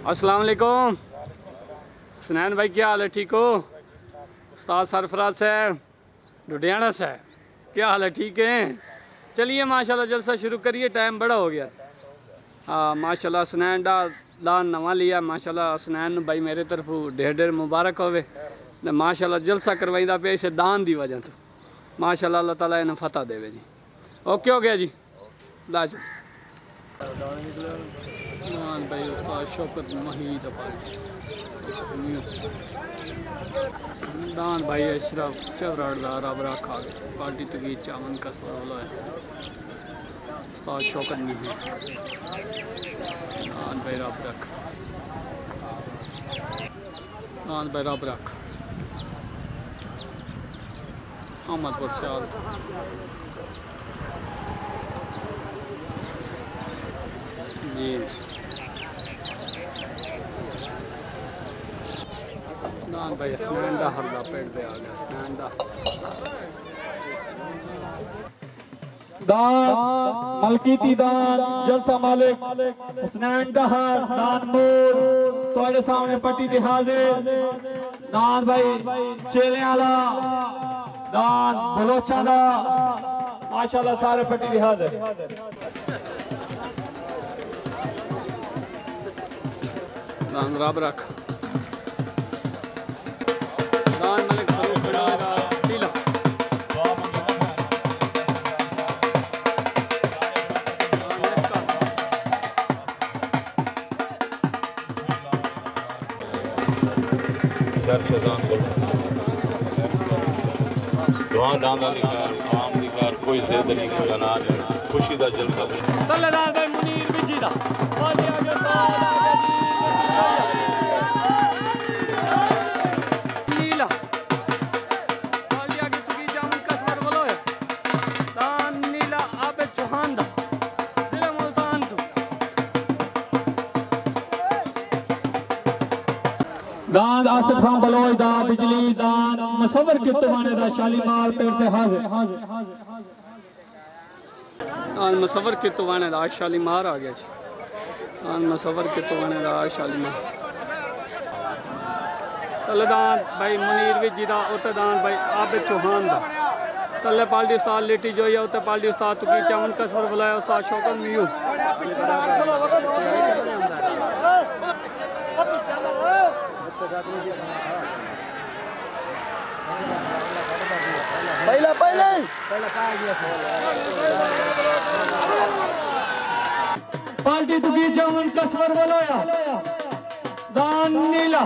अस्सलाम वालेकुम सुनैन भाई, क्या हाल है? ठीक हो? उस्ताद सरफराज साहब लुधियाना से, क्या हाल है? ठीक है। चलिए माशाल्लाह जलसा शुरू करिए, टाइम बड़ा हो गया। हाँ माशाल्लाह सुनैन दान नवा लिया माशाल्लाह। सुनैन भाई मेरे तरफ ढेर ढेर मुबारक होवे। माशाल्लाह जलसा करवाइंदा पे इसे दान दी वजह तो माशाल्लाह अल्लाह ताला इन्हें फतह देवे जी। ओके हो गया जी। लाज भाई उस्ताद शौकत महीद दान भाई अशरफ चवराड़दार अब रखा पार्टी तगी चावन का सवाल है। उस्ताद शौकत महीद दान भाई रब रख, दान भाई रब रख अहमदपुर सियाल जी। दान भाई स्नैन दा हरदा पेड़ पे आ गया। स्नैन दा दान मलकीती दान जलसा मालिक स्नैन दहर दान मूल तुम्हारे सामने पट्टी दे हाजिर। दान भाई चेले आला दान बलोचा दा माशाल्लाह सारे पट्टी दे हाजिर। दान रब रख दान मलिक फरूक खड़ाएगा टीला दुआ डांदा निकार आम निकार कोई ज़ेद नहीं कोई अनाज खुशी दा जलसा तल्लेदार भाई मुनीर बिजी दा आगे आगे नीला आगे आगे तुकी जामुन कसबर बोलो है। दान नीला आबे चौहान दा जिला मुल्तान तू दान आसिफ खान बलोच दा बिजली दान मुसव्वर के तुमाने दा शालीमार पेड़ ते हाजिर। दान मुसव्वर के तुवाने दा शालीमार आ गया जी। दान मुसव्वर के तुवाने दा शालीमार तल्लेदार भाई मुनीर विजी दा उते दान भाई आबे चौहान दा तल्ले पाल्टी उस्ताद लेटी जो या उते पाल्टी उस्ताद तुकी चावन कसबर बुलाया उस्ताद शौकत मियू पहले पार्टी तुकी चावन कसबर बुलाया दान नीला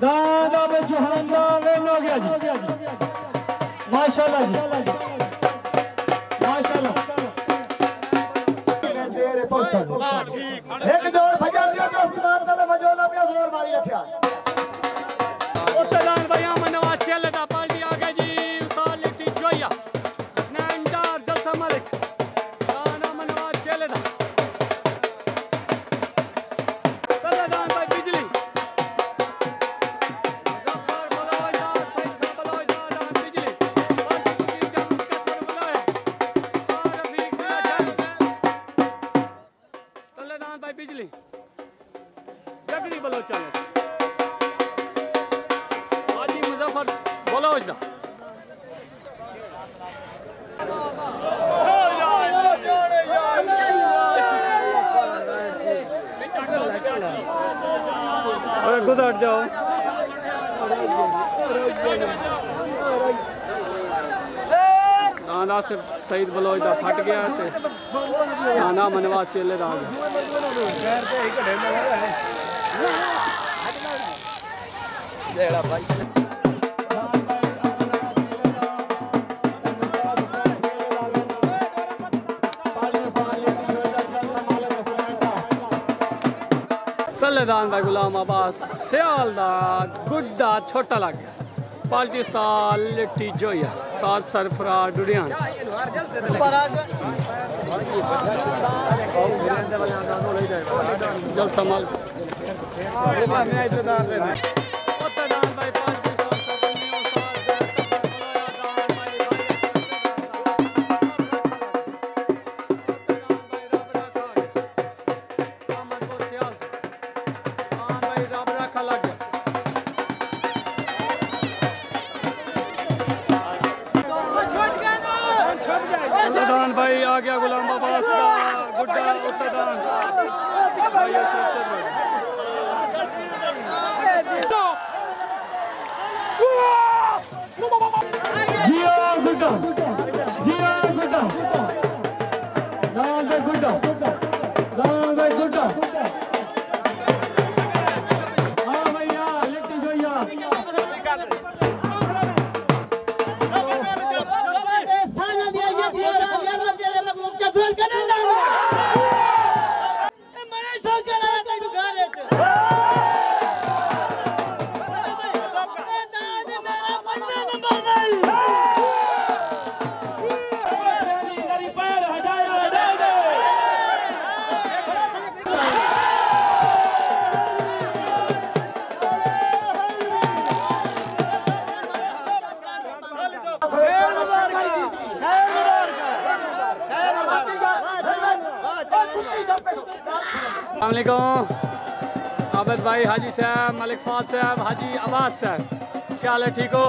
दान आबे चौहान दा वेन हो गया जी। माशाल्लाह जी माशाल्लाह एक जोड़ भजा दिया तो इस्तेमाल कर ले मजो ना पिया जोर मारी रखया उत्तरान भाई मनवा चले दा पार्टी आ गया जी। उस्ताद लिट्टी जोया स्नैंडर जलसा मालिक दाना मनवा चले दा तल्लेदार भाई बिजली मुजफ्फर बलोच दा सईद खान बलोच दा दान बिजली पार्टी की चावन कसर बुलाया उस्ताद रफीक सियाजन तल्लेदार भाई बिजली जगरी बलोच चले मुजफ्फर बलोच दा गुजर जाओ दाना से सईद बलोच दा फट गया ते दाना मनवा चेले दा तल्लेदार भाई गुलाम अब्बास सियाल दा गुड्डा छोटा लग गया। पार्टी उस्ताद लिट्टी जोया उस्ताद सरफराज लुधियाना जलसा माल गया गुलाम बाबा गुड्डा उत्तरदान जिया गुड्डा जिया गुड्डा नाम गुड्डा गुड्डा हाँ भैया लिट्टी जोइया अस्सलामुअलैकुम आबिद भाई, हाजी साहब, मलिक फाज साहब, हाजी अब्बास साहब, क्या हाल है? ठीक हो?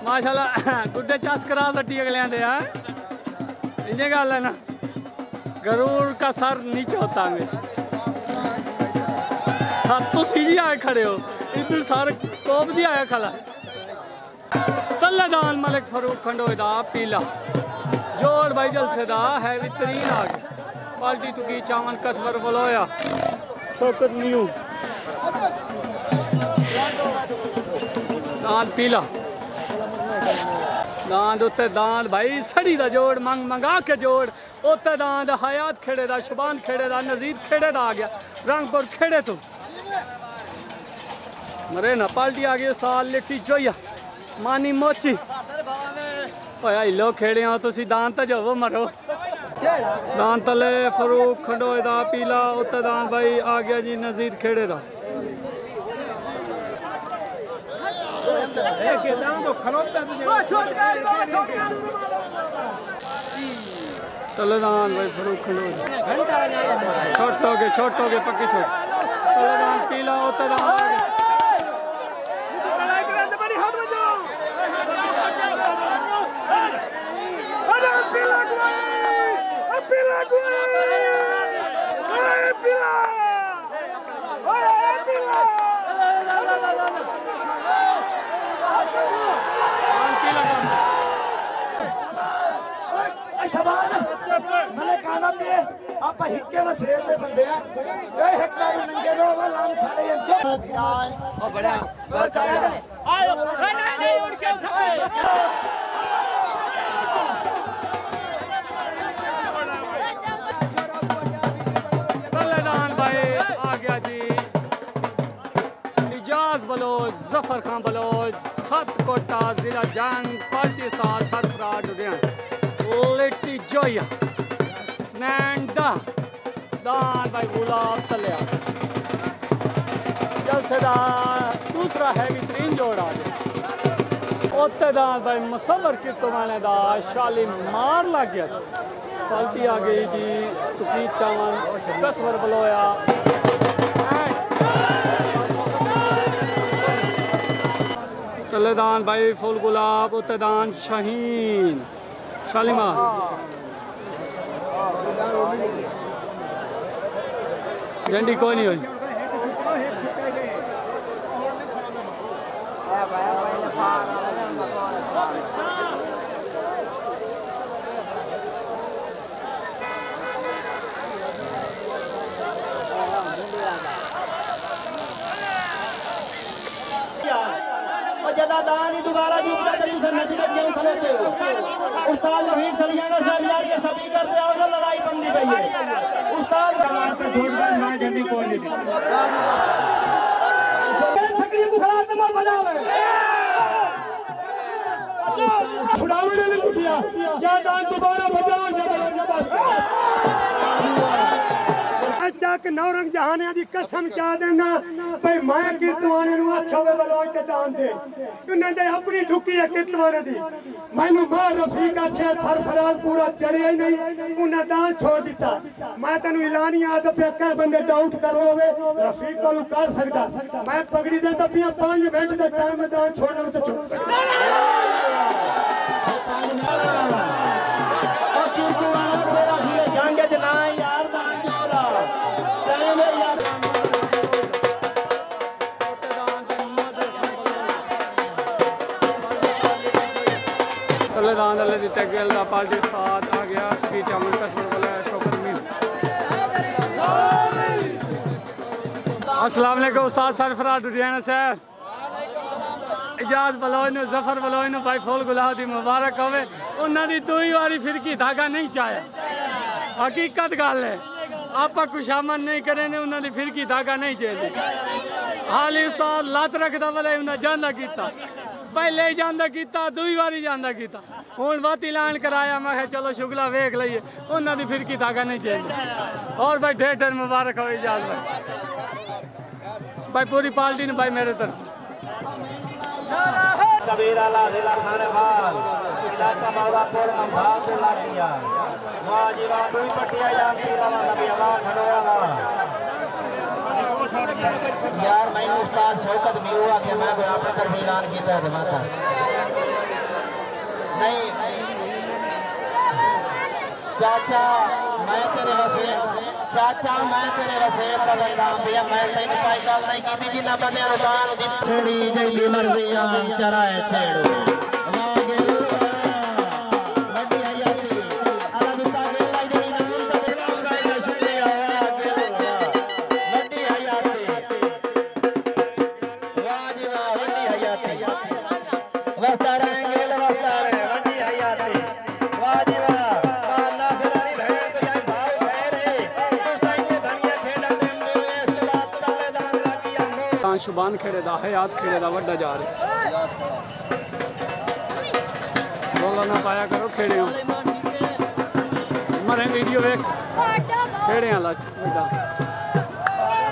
माशाल्लाह गुड्डे चास करा सट्टी अगले दे हैं इंजे गल है ना। गरूर का सर नीचे होता है हमेशा। हाँ तो सीधी आए खड़े हो, इधर सर कोप जी आया खला। तल्लेदान मलिक फरूक खंडोदा पीला जोड़ भाई जलसेदा है बेहतरीन आ गया। पार्टी तुकी चावन कसबर बलोया शौकत न्यू दांत पीला दांत उत्ते दांत भाई सड़ी दा जोड़ मंग मंगा के जोड़ उत्ते दांत हयात खेड़े दा शुबान खेड़े दा नजीर खेड़े दा आ गया रंगपुर खेड़े तो मरे ना पार्टी आ गई साल लिट्टी जोइया मानी मोची ओए लो खेड़े हो तुसी दांत जो मरो दान तले फरूक खंडोए दा पीला उत्ते दान भाई आ गया जी नजीर खेड़े दा तले दान भाई फरूक खंडोए छोटोगे पक्की छोट तले दान पीला उत्ते दान आ गया आप हिक्के वसेब दे बंदे हैं ए हिक्का नंगे रो लाम साडे जो गिराए ओ बड़ा बहुत चल आयो नहीं उड़ के तल्लेदान भाई आ गया जी इजाज बलोच जफर खान बलोच सत कोटा जिला जंग पार्टी साथ सरफराज उड़ियान लिट्टी जोइया स्नैंडा दान भाई गुलाब तले जलसेदार दूसरा है बेहतरीन जोड़ा उत्ते दान भाई मुसवर की तो मैंने दा शाली मार लग गया पार्टी आ गई जी तुकी चावन कसवर बलोया तलेदान भाई फुल गुलाब उत्ते दान शाहीन शालीमार झंडी कोई नहीं हुई दान ही दोबारा दूसरा तरीके से नजर क्यों समझते हो? उस्ताद रफीक सलियाना साहब यार ये सभी करते आओ ना लड़ाई बंदी गई है उस्ताद कमाल पे छोड़कर मैं जल्दी कोई नहीं छकड़ी बुखार से मत बजाओ छुड़ावे ने लुटिया क्या दान दोबारा बजाओ जाके नौरंग जहानिया दी कसम क्या देना भाई मैं कीर्तवाने नु अच्छा वे बलोच ते दान दे तूने दे अपनी ठुकी है कीर्तवाने दी मैनू मां रफीक आखे सरफराज पूरा चढ़िया ही नहीं उन्हें दान छोड़ दिता मैं तेनू ऐलानिया तो पे कई बंदे डाउट कर लोगे रफीक को कर सकता मैं पगड़ी दे तो 5 मिनट दे टाइम में दान छोड़ना तो चुप इमरान अली दी तगेल दा पार्टी साथ आ गया की चामल कसर वाला शौकत मीर। अस्सलाम वालेकुम उस्ताद सरफराज डुडियाना साहब। इजाज बलोई नु जफर बलोई नु भाई फूल गुलाब दी मुबारक होवे। उन्हां दी दूई वारी फिरकी धागा नहीं चाया। हकीकत गल है आपा खुशामद नहीं करे ने उन्हां दी फिरकी धागा नहीं चाहिए। हाल ही उस्ताद लत रखदा वाले उन्हां जांदा कीता पहले ही जांदा कीता दुई बारी जांदा कीता हुण वात ऐलान कराया मैं चलो शुगला वेख लईए उन्हां दी फिरकी धागा नहीं चाहिए। और भाई ढेर ढेर मुबारक हो इजाज भाई पूरी पार्टी ने भाई मेरे तरफ कबीरा लाजिला खानवाल इलाका मौलापुर मंभाल से लागिया वाजिबा दुई पट्टिया जान पीला नबी अमान खड़ोया यार मैंने उस्ताद शौकत भी हुआ कि मैं कोई अपने तरफ ऐलान किया है माता नहीं चाचा मैं तेरे वसीम का बलिदान दिया मैं तेरी कोई गल नहीं की थी ना बने रुदान दी छेड़ी जैली मर्जियां चराए छेड़ो शुबान खेड़े दा हयात खेड़े दा वड्डा जा रहा रोला ना पाया करो खेड़े मरे वीडियो वेख खेड़े वाला वड्डा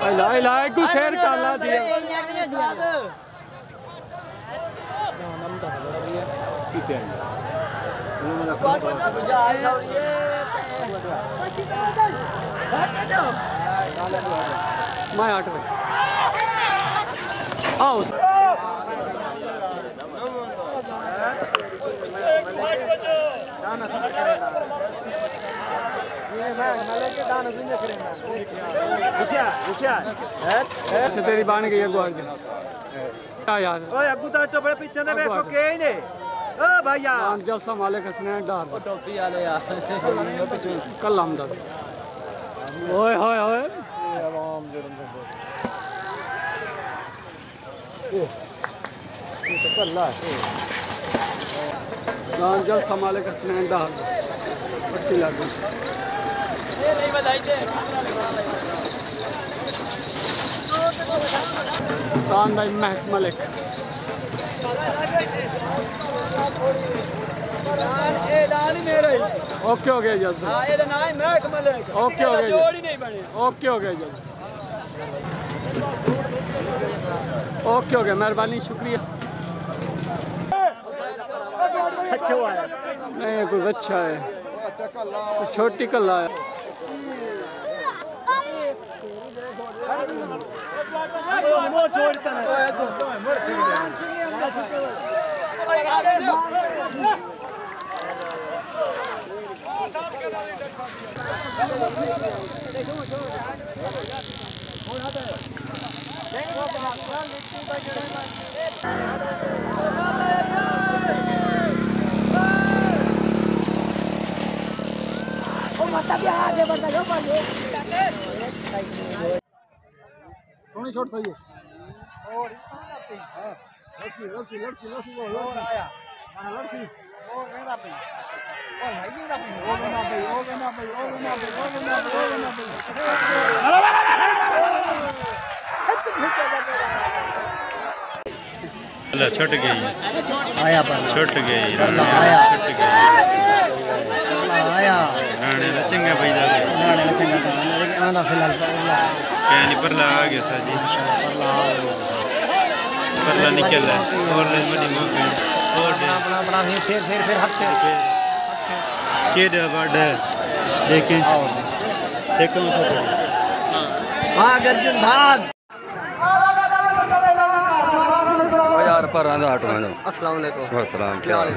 अला अला को शेयर कर ला दिया मैं 8 बजे आओ तेरी बन गई है गुआर यार अगू तो बड़े पीछे ने देखो के ने ओ भैया जलसा मालिक हसनैन डार टोपी वाले यार कल आमदद ओए होए होए जलसा मालिक हसनैन डार पट्टी लागू खान भाई महक मलिक ओके हो गया जल्द ओके हो गया ओके हो गया जल्द ओके हो गया मेहरबानी शुक्रिया। अच्छा आया नहीं कोई अच्छा है कोई छोटी कल्ला है सोनी शॉट था ये छट गई आया पर छट गई आया आया राणे ने चंगा भाई दा आना फिलहाल कहनी परला आ गया सा जी परला निकल है और मडी मौके और अपना फिर हाथ से केड़ा बड़ देखें सेकंड से हां गर्जन भाग यार पर आंदा हटो। अस्सलाम वालेकुम। अस्सलाम क्या हाल है?